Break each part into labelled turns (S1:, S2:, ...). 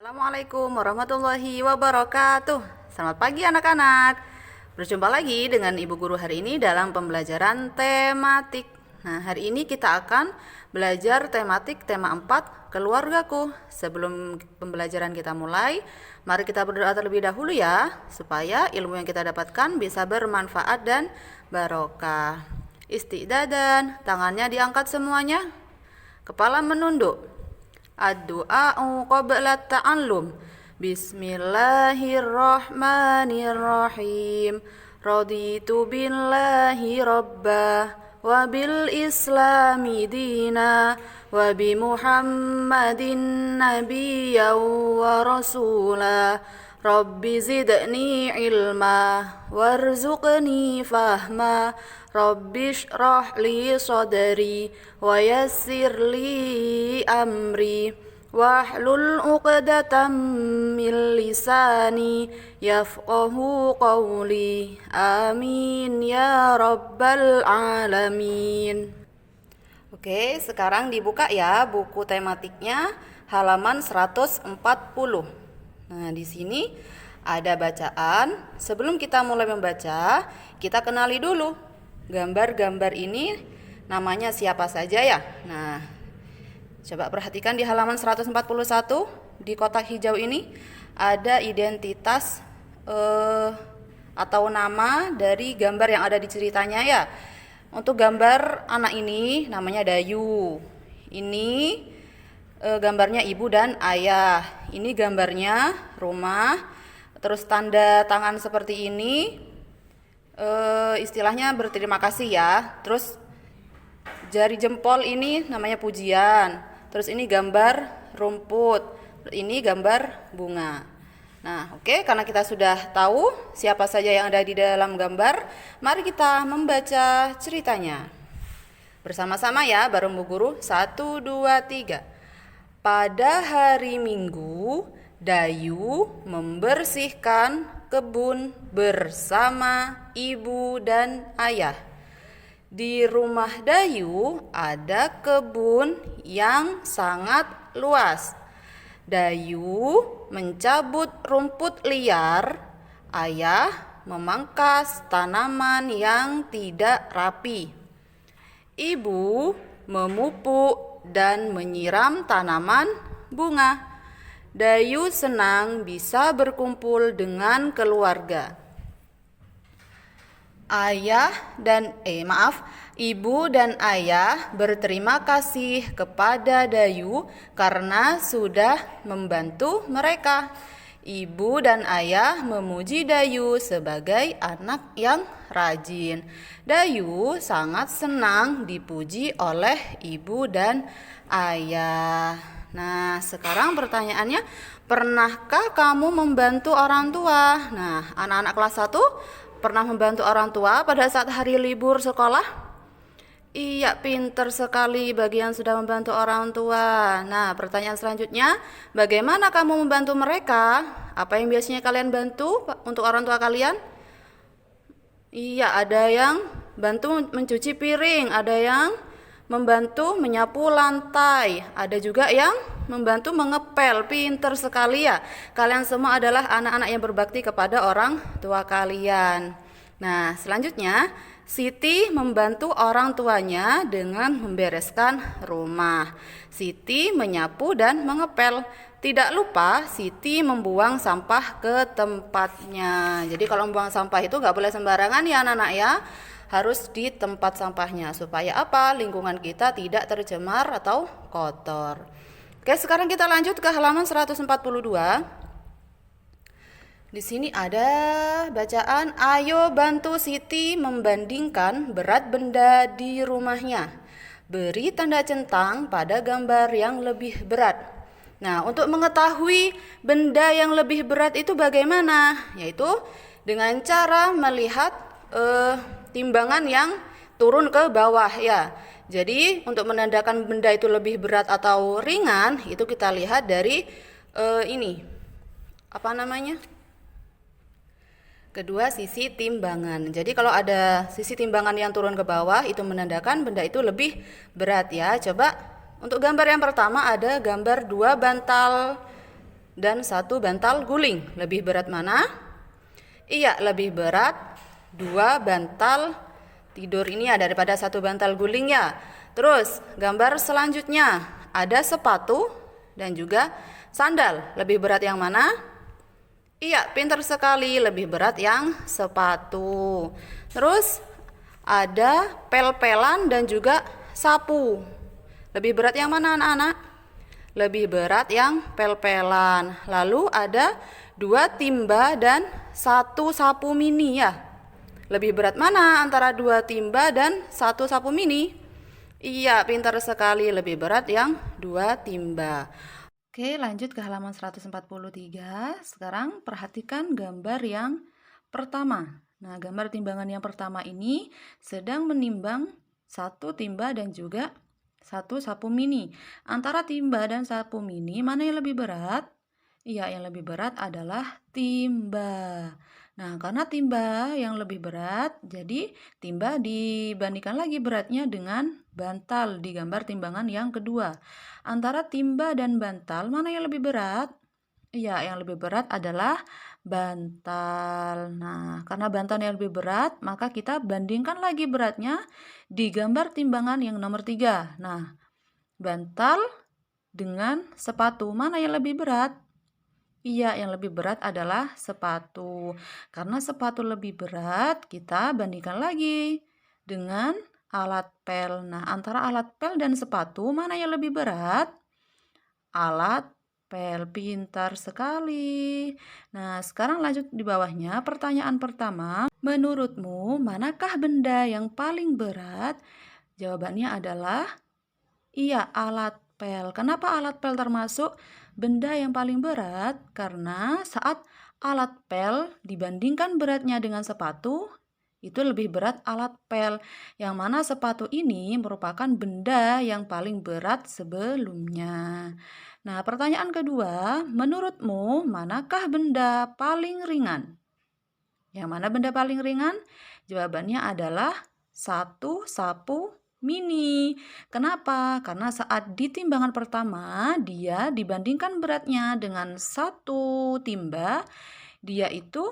S1: Assalamualaikum warahmatullahi wabarakatuh. Selamat pagi anak-anak. Berjumpa lagi dengan Ibu Guru hari ini dalam pembelajaran tematik. Nah, hari ini kita akan belajar tematik tema 4, keluargaku. Sebelum pembelajaran kita mulai, mari kita berdoa terlebih dahulu ya, supaya ilmu yang kita dapatkan bisa bermanfaat dan barokah. Isti'dadan, tangannya diangkat semuanya, kepala menunduk. Ad-du'a'u qabla ta'allum. Bismillahirrahmanirrahim. Raditu billahi rabbah wa bil islami dina wa bi Muhammadin nabiyyan wa rasula. Rabbi zidni ilma warzuqni fahma. Rabbi shrah li sadri wa yassir li amri wahlul 'uqdatam min lisani yafqahu qawli. Amin ya rabbal alamin. Oke, sekarang dibuka ya buku tematiknya halaman 140. Nah, di sini ada bacaan. Sebelum kita mulai membaca, kita kenali dulu gambar-gambar ini namanya siapa saja ya. Nah, coba perhatikan di halaman 141 di kotak hijau ini ada identitas atau nama dari gambar yang ada di ceritanya ya. Untuk gambar anak ini namanya Dayu. Ini gambarnya ibu dan ayah. Ini gambarnya rumah. Terus tanda tangan seperti ini istilahnya berterima kasih ya. Terus jari jempol ini namanya pujian. Terus ini gambar rumput. Ini gambar bunga. Nah, oke, karena kita sudah tahu siapa saja yang ada di dalam gambar, mari kita membaca ceritanya bersama-sama ya, bareng Bu Guru. 1, 2, 3. Pada hari Minggu, Dayu membersihkan kebun bersama ibu dan ayah. Di rumah Dayu ada kebun yang sangat luas. Dayu mencabut rumput liar, ayah memangkas tanaman yang tidak rapi. Ibu memupuk dan menyiram tanaman bunga. Dayu senang bisa berkumpul dengan keluarga. Ibu dan ayah berterima kasih kepada Dayu karena sudah membantu mereka. Ibu dan ayah memuji Dayu sebagai anak yang rajin. Dayu sangat senang dipuji oleh ibu dan ayah. Nah, sekarang pertanyaannya, pernahkah kamu membantu orang tua? Nah, anak-anak kelas 1 pernah membantu orang tua pada saat hari libur sekolah? Iya, pinter sekali bagi yang sudah membantu orang tua. Nah, pertanyaan selanjutnya, bagaimana kamu membantu mereka? Apa yang biasanya kalian bantu untuk orang tua kalian? Iya, ada yang bantu mencuci piring, ada yang membantu menyapu lantai, ada juga yang membantu mengepel. Pinter sekali ya. Kalian semua adalah anak-anak yang berbakti kepada orang tua kalian. Nah, selanjutnya Siti membantu orang tuanya dengan membereskan rumah. Siti menyapu dan mengepel. Tidak lupa Siti membuang sampah ke tempatnya. Jadi kalau membuang sampah itu nggak boleh sembarangan ya anak-anak ya. Harus di tempat sampahnya. Supaya apa? Lingkungan kita tidak tercemar atau kotor. Oke, sekarang kita lanjut ke halaman 142. Di sini ada bacaan, ayo bantu Siti membandingkan berat benda di rumahnya. Beri tanda centang pada gambar yang lebih berat. Nah, untuk mengetahui benda yang lebih berat itu bagaimana? Yaitu dengan cara melihat timbangan yang turun ke bawah ya. Jadi untuk menandakan benda itu lebih berat atau ringan, itu kita lihat dari kedua sisi timbangan. Jadi kalau ada sisi timbangan yang turun ke bawah, itu menandakan benda itu lebih berat ya. Coba untuk gambar yang pertama ada gambar 2 bantal dan 1 bantal guling. Lebih berat mana? Iya, lebih berat 2 bantal tidur ini ya daripada 1 bantal guling ya. Terus gambar selanjutnya ada sepatu dan juga sandal. Lebih berat yang mana? Iya, pintar sekali, lebih berat yang sepatu. Terus ada pel-pelan dan juga sapu. Lebih berat yang mana anak-anak? Lebih berat yang pel-pelan. Lalu ada 2 timba dan 1 sapu mini ya. Lebih berat mana antara 2 timba dan 1 sapu mini? Iya, pintar sekali, lebih berat yang 2 timba. Oke, lanjut ke halaman 143. Sekarang perhatikan gambar yang pertama. Nah, gambar timbangan yang pertama ini sedang menimbang 1 timba dan juga 1 sapu mini. Antara timba dan sapu mini, mana yang lebih berat? Iya, yang lebih berat adalah timba. Nah, karena timba yang lebih berat, jadi timba dibandingkan lagi beratnya dengan bantal di gambar timbangan yang kedua. Antara timba dan bantal, mana yang lebih berat? Iya, yang lebih berat adalah bantal. Nah, karena bantal yang lebih berat, maka kita bandingkan lagi beratnya di gambar timbangan yang nomor 3. Nah, bantal dengan sepatu, mana yang lebih berat? Iya, yang lebih berat adalah sepatu. Karena sepatu lebih berat, kita bandingkan lagi dengan alat pel. Nah, antara alat pel dan sepatu, mana yang lebih berat? Alat pel. Pintar sekali. Nah, sekarang lanjut di bawahnya. Pertanyaan pertama, menurutmu manakah benda yang paling berat? Jawabannya adalah iya, alat pel. Kenapa alat pel termasuk benda yang paling berat? Karena saat alat pel dibandingkan beratnya dengan sepatu, itu lebih berat alat pel. Yang mana sepatu ini merupakan benda yang paling berat sebelumnya. Nah, pertanyaan kedua, menurutmu manakah benda paling ringan? Yang mana benda paling ringan? Jawabannya adalah 1 sapu mini. Kenapa? Karena saat di timbangan pertama, dia dibandingkan beratnya dengan 1 timba, dia itu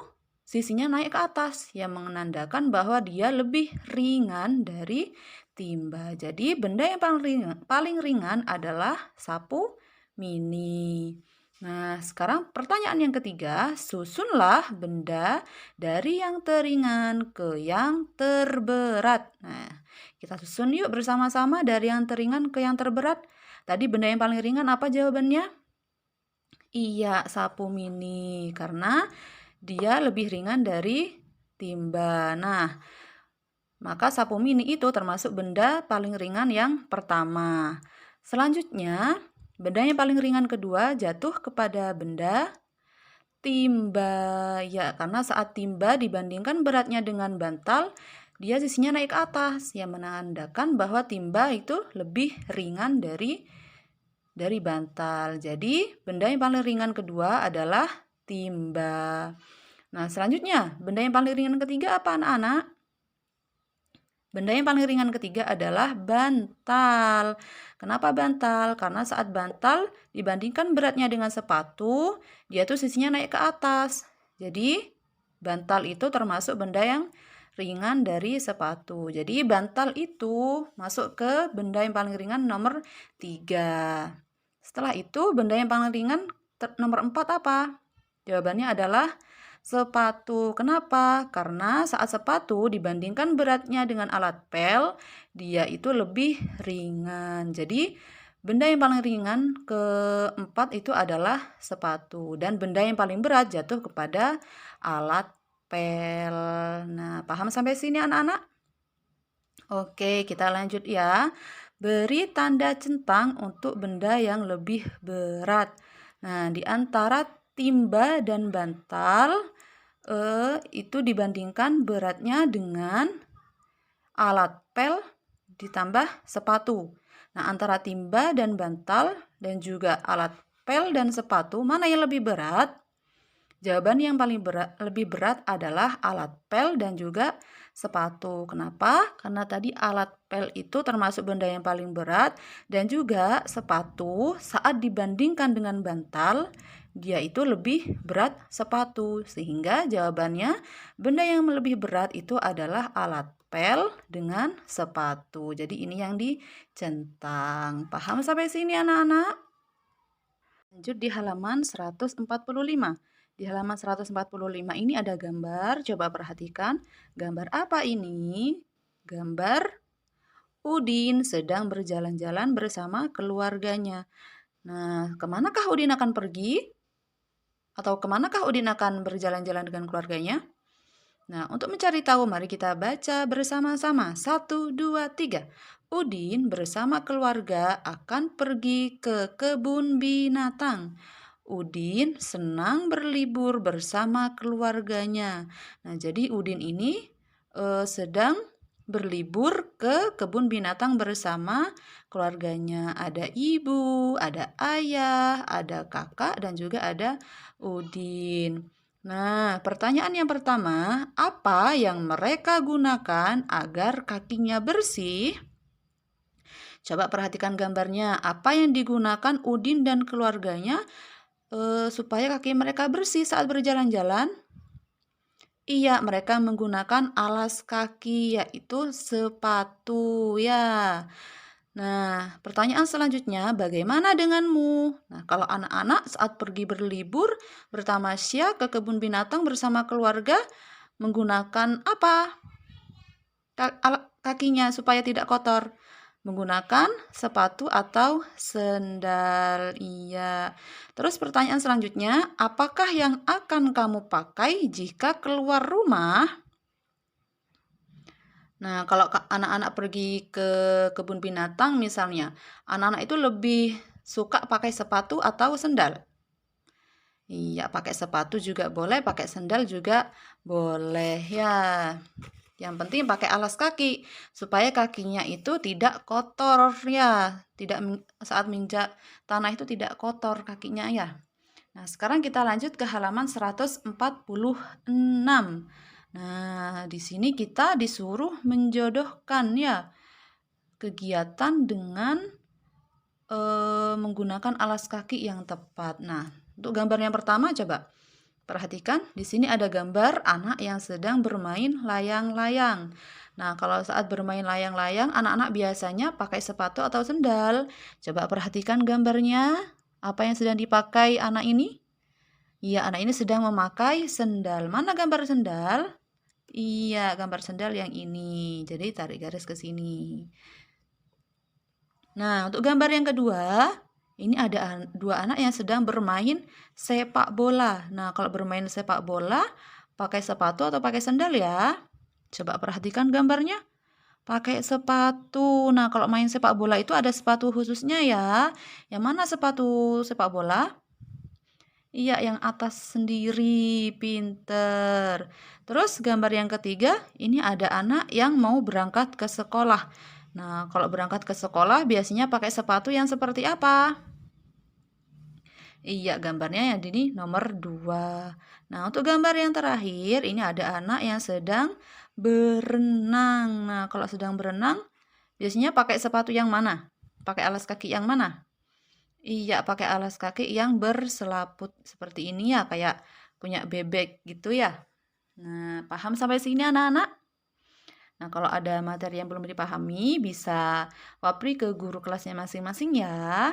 S1: sisinya naik ke atas, yang menandakan bahwa dia lebih ringan dari timba. Jadi benda yang paling ringan adalah sapu mini. Nah, sekarang pertanyaan yang ketiga, susunlah benda dari yang teringan ke yang terberat. Nah, kita susun yuk bersama-sama dari yang teringan ke yang terberat. Tadi benda yang paling ringan apa jawabannya? Iya, sapu mini. Karena dia lebih ringan dari timba. Nah, maka sapu mini itu termasuk benda paling ringan yang pertama. Selanjutnya, benda yang paling ringan kedua jatuh kepada benda timba. Ya, karena saat timba dibandingkan beratnya dengan bantal, dia sisinya naik ke atas, yang menandakan bahwa timba itu lebih ringan dari bantal. Jadi, benda yang paling ringan kedua adalah timba. Nah, selanjutnya, benda yang paling ringan ketiga apa anak-anak? Benda yang paling ringan ketiga adalah bantal. Kenapa bantal? Karena saat bantal dibandingkan beratnya dengan sepatu, dia tuh sisinya naik ke atas. Jadi, bantal itu termasuk benda yang ringan dari sepatu. Jadi, bantal itu masuk ke benda yang paling ringan nomor 3. Setelah itu, benda yang paling ringan nomor 4 apa? Jawabannya adalah sepatu. Kenapa? Karena saat sepatu dibandingkan beratnya dengan alat pel, dia itu lebih ringan. Jadi, benda yang paling ringan keempat itu adalah sepatu. Dan benda yang paling berat jatuh kepada alat pel. Nah, paham sampai sini anak-anak? Oke, kita lanjut ya. Beri tanda centang untuk benda yang lebih berat. Nah, di antara timba dan bantal itu dibandingkan beratnya dengan alat pel ditambah sepatu. Nah, antara timba dan bantal dan juga alat pel dan sepatu, mana yang lebih berat? Jawaban yang paling lebih berat adalah alat pel dan juga sepatu. Kenapa? Karena tadi alat pel itu termasuk benda yang paling berat dan juga sepatu saat dibandingkan dengan bantal, dia itu lebih berat sepatu. Sehingga jawabannya benda yang lebih berat itu adalah alat pel dengan sepatu. Jadi ini yang dicentang. Paham sampai sini anak-anak? Lanjut di halaman 145. Di halaman 145 ini ada gambar. Coba perhatikan. Gambar apa ini? Gambar Udin sedang berjalan-jalan bersama keluarganya. Nah, kemanakah Udin akan pergi? Atau kemanakah Udin akan berjalan-jalan dengan keluarganya? Nah, untuk mencari tahu, mari kita baca bersama-sama. 1, 2, 3. Udin bersama keluarga akan pergi ke kebun binatang. Udin senang berlibur bersama keluarganya. Nah, jadi Udin ini sedang berlibur ke kebun binatang bersama keluarganya. Ada ibu, ada ayah, ada kakak, dan juga ada Udin. Nah, pertanyaan yang pertama, apa yang mereka gunakan agar kakinya bersih? Coba perhatikan gambarnya. Apa yang digunakan Udin dan keluarganya supaya kaki mereka bersih saat berjalan-jalan? Iya, mereka menggunakan alas kaki, yaitu sepatu ya. Nah, pertanyaan selanjutnya, bagaimana denganmu? Nah, kalau anak-anak saat pergi berlibur bertamasya ke kebun binatang bersama keluarga, menggunakan apa? Kakinya supaya tidak kotor. Menggunakan sepatu atau sendal. Iya. Terus pertanyaan selanjutnya, apakah yang akan kamu pakai jika keluar rumah? Nah, kalau anak-anak pergi ke kebun binatang misalnya, anak-anak itu lebih suka pakai sepatu atau sendal? Iya, pakai sepatu juga boleh, pakai sendal juga boleh ya. Yang penting pakai alas kaki supaya kakinya itu tidak kotor ya, saat menginjak tanah itu tidak kotor kakinya ya. Nah, sekarang kita lanjut ke halaman 146. Nah, di sini kita disuruh menjodohkan ya kegiatan dengan menggunakan alas kaki yang tepat. Nah, untuk gambar yang pertama coba perhatikan, di sini ada gambar anak yang sedang bermain layang-layang. Nah, kalau saat bermain layang-layang, anak-anak biasanya pakai sepatu atau sendal. Coba perhatikan gambarnya. Apa yang sedang dipakai anak ini? Iya, anak ini sedang memakai sendal. Mana gambar sendal? Iya, gambar sendal yang ini. Jadi tarik garis ke sini. Nah, untuk gambar yang kedua, ini ada dua anak yang sedang bermain sepak bola. Nah, kalau bermain sepak bola, pakai sepatu atau pakai sandal ya? Coba perhatikan gambarnya. Pakai sepatu. Nah, kalau main sepak bola itu ada sepatu khususnya ya. Yang mana sepatu sepak bola? Iya, yang atas sendiri. Pinter. Terus gambar yang ketiga, ini ada anak yang mau berangkat ke sekolah. Nah, kalau berangkat ke sekolah biasanya pakai sepatu yang seperti apa? Iya, gambarnya yang ini nomor 2. Nah, untuk gambar yang terakhir, ini ada anak yang sedang berenang. Nah, kalau sedang berenang, biasanya pakai sepatu yang mana? Pakai alas kaki yang mana? Iya, pakai alas kaki yang berselaput seperti ini ya, kayak punya bebek gitu ya. Nah, paham sampai sini anak-anak? Nah, kalau ada materi yang belum dipahami, bisa wapri ke guru kelasnya masing-masing ya.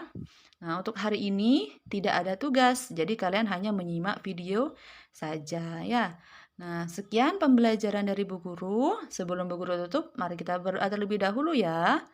S1: Nah, untuk hari ini tidak ada tugas, jadi kalian hanya menyimak video saja ya. Nah, sekian pembelajaran dari Bu Guru. Sebelum Bu Guru tutup, mari kita berdoa terlebih dahulu ya.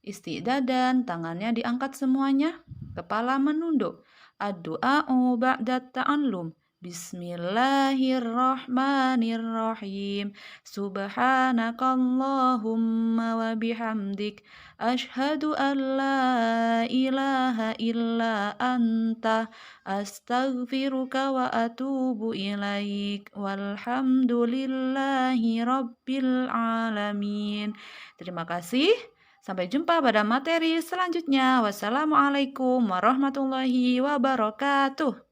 S1: Isti'dadan, tangannya diangkat semuanya, kepala menunduk. Ad-du'a'u ba'da ta'allum. Bismillahirrahmanirrahim. Subhanakallahumma wa bihamdik. Ashhadu an la ilaha illa anta. Astaghfiruka wa atubu ilaik. Walhamdulillahi rabbil alamin. Terima kasih. Sampai jumpa pada materi selanjutnya. Wassalamualaikum warahmatullahi wabarakatuh.